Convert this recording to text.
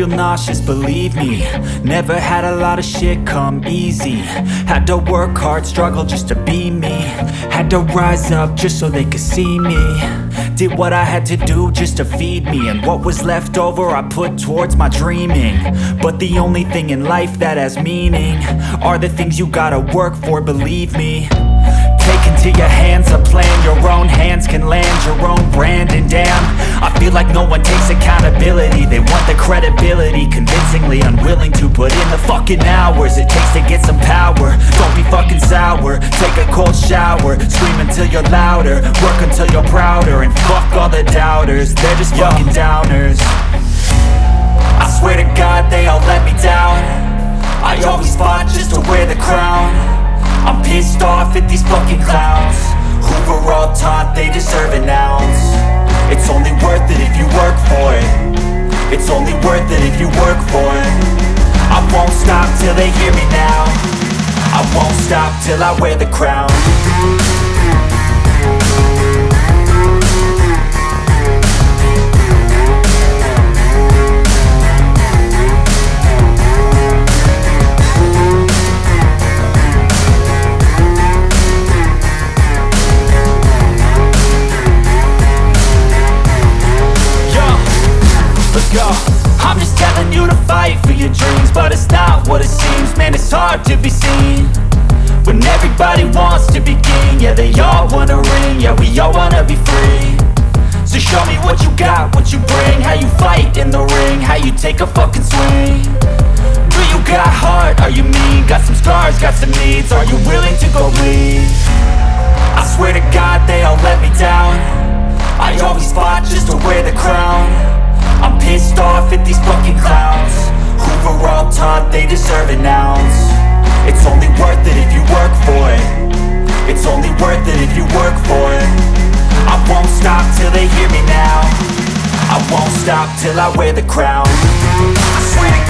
feel nauseous, believe me. Never had a lot of shit come easy. Had to work hard, struggle just to be me. Had to rise up just so they could see me. Did what I had to do just to feed me. And what was left over I put towards my dreaming. But the only thing in life that has meaning are the things you gotta work for, believe me. Take into your hands a plan, your own hands can land your own brand. And damn, I feel like no one takes accountability. They want the credibility, convincingly unwilling to put in the fucking hours it takes to get some power. Don't be fucking sour, take a cold shower. Scream until you're louder, work until you're prouder. And fuck all the doubters, they're just fucking downers. I swear to God they all let me down. I always fought just to wear the crown. I'm pissed off at these fucking clowns who were all taught they deserve an ounce. It's only worth it if you work for it. It's only worth it if you work for it. I won't stop till they hear me now. I won't stop till I wear the crown. I'm just telling you to fight for your dreams, but it's not what it seems. Man, it's hard to be seen when everybody wants to be king. Yeah, they all wanna ring, yeah, we all wanna be free. So show me what you got, what you bring. How you fight in the ring, how you take a fucking swing. Do you got heart, are you mean? Got some scars, got some needs, are you willing to go bleed? I swear to God they all let me down. I always fought just to wear the crown. I'm pissed off at these fucking clowns who were all taught they deserve an ounce. It's only worth it if you work for it. It's only worth it if you work for it. I won't stop till they hear me now. I won't stop till I wear the crown. I swear to